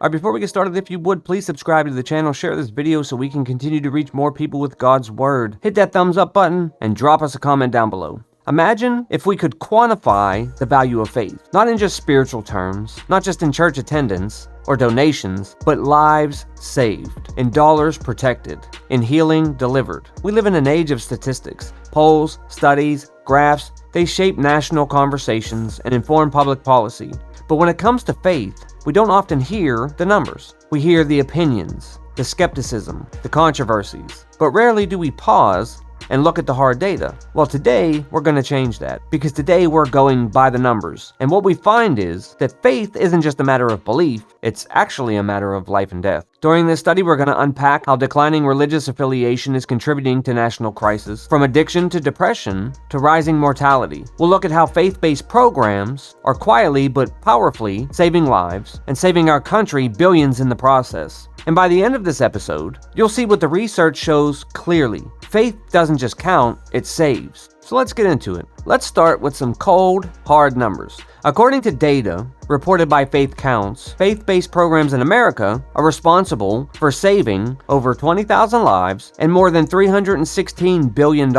Alright, before we get started, if you would, please subscribe to the channel, share this video so we can continue to reach more people with God's Word. Hit that thumbs up button and drop us a comment down below. Imagine if we could quantify the value of faith, not in just spiritual terms, not just in church attendance or donations, but lives saved, in dollars protected, in healing delivered. We live in an age of statistics. Polls, studies, graphs, they shape national conversations and inform public policy. But when it comes to faith, we don't often hear the numbers. We hear the opinions, the skepticism, the controversies, but rarely do we pause and look at the hard data. Well, today we're going to change that, because today we're going by the numbers. And what we find is that faith isn't just a matter of belief, it's actually a matter of life and death. During this study, we're going to unpack how declining religious affiliation is contributing to national crisis, from addiction to depression to rising mortality. We'll look at how faith-based programs are quietly but powerfully saving lives and saving our country billions in the process. And by the end of this episode, you'll see what the research shows clearly. Faith doesn't just count, it saves. So let's get into it. Let's start with some cold, hard numbers. According to data reported by Faith Counts, faith-based programs in America are responsible for saving over 20,000 lives and more than $316 billion.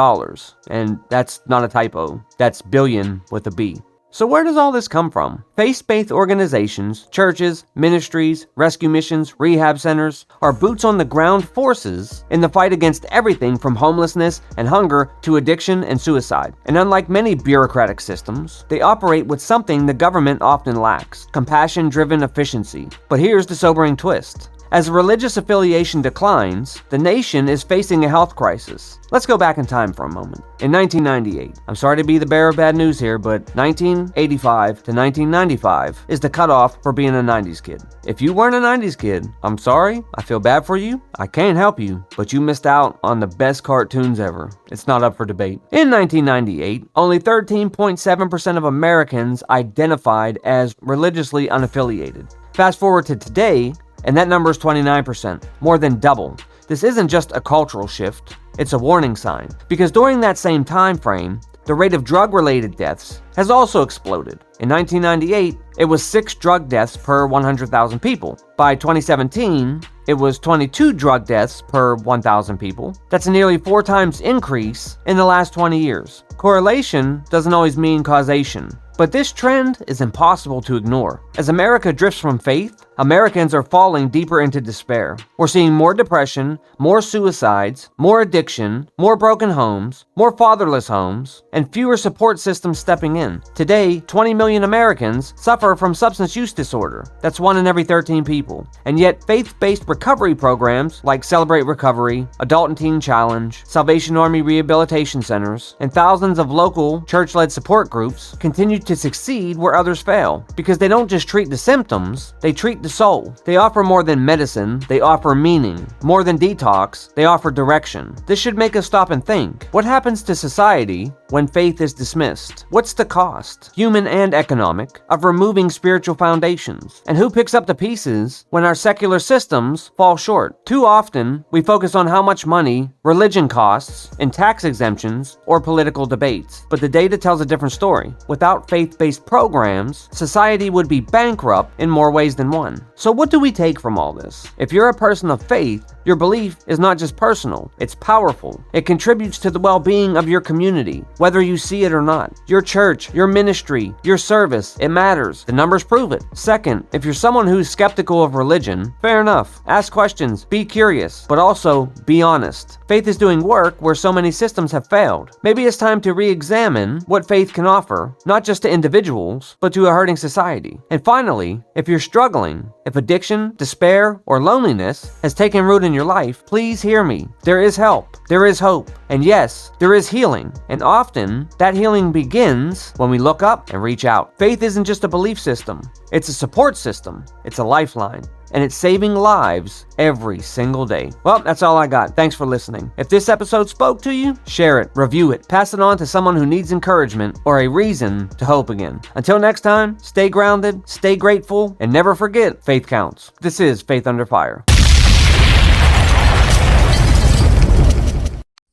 And that's not a typo, that's billion with a B. So where does all this come from? Faith-based organizations, churches, ministries, rescue missions, rehab centers are boots-on-the-ground forces in the fight against everything from homelessness and hunger to addiction and suicide. And unlike many bureaucratic systems, they operate with something the government often lacks: compassion-driven efficiency. But here's the sobering twist. As religious affiliation declines, the nation is facing a health crisis. Let's go back in time for a moment. In 1998, I'm sorry to be the bearer of bad news here, but 1985 to 1995 is the cutoff for being a 90s kid. If you weren't a 90s kid, I'm sorry, I feel bad for you, I can't help you, but you missed out on the best cartoons ever. It's not up for debate. In 1998, only 13.7% of Americans identified as religiously unaffiliated. Fast forward to today, and that number is 29%, more than double. This isn't just a cultural shift, it's a warning sign. Because during that same time frame, the rate of drug-related deaths has also exploded. In 1998, it was 6 drug deaths per 100,000 people. By 2017, it was 22 drug deaths per 1,000 people. That's a nearly 4 times increase in the last 20 years. Correlation doesn't always mean causation, but this trend is impossible to ignore. As America drifts from faith, Americans are falling deeper into despair. We're seeing more depression, more suicides, more addiction, more broken homes, more fatherless homes, and fewer support systems stepping in. Today, 20 million Americans suffer from substance use disorder. That's 1 in every 13 people. And yet, faith-based recovery programs like Celebrate Recovery, Adult and Teen Challenge, Salvation Army Rehabilitation Centers, and thousands of local church-led support groups continue to succeed where others fail. Because they don't just treat the symptoms, they treat the soul. They offer more than medicine, they offer meaning. More than detox, they offer direction. This should make us stop and think. What happens to society when faith is dismissed? What's the cost, human and economic, of removing spiritual foundations? And who picks up the pieces when our secular systems fall short? Too often, we focus on how much money religion costs in tax exemptions or political debates. But the data tells a different story. Without faith-based programs, society would be bankrupt in more ways than one. So what do we take from all this? If you're a person of faith, your belief is not just personal, it's powerful. It contributes to the well-being of your community, whether you see it or not. Your church, your ministry, your service, it matters. The numbers prove it. Second, if you're someone who's skeptical of religion, fair enough. Ask questions, be curious, but also be honest. Faith is doing work where so many systems have failed. Maybe it's time to re-examine what faith can offer, not just to individuals, but to a hurting society. And finally, if you're struggling, if addiction, despair, or loneliness has taken root in your life, please hear me. There is help. There is hope. And yes, there is healing. And often, that healing begins when we look up and reach out. Faith isn't just a belief system. It's a support system. It's a lifeline. And it's saving lives every single day. Well, that's all I got. Thanks for listening. If this episode spoke to you, share it, review it, pass it on to someone who needs encouragement or a reason to hope again. Until next time, stay grounded, stay grateful, and never forget, faith counts. This is Faith Under Fire.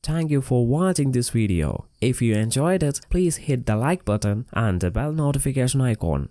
Thank you for watching this video. If you enjoyed it, please hit the like button and the bell notification icon.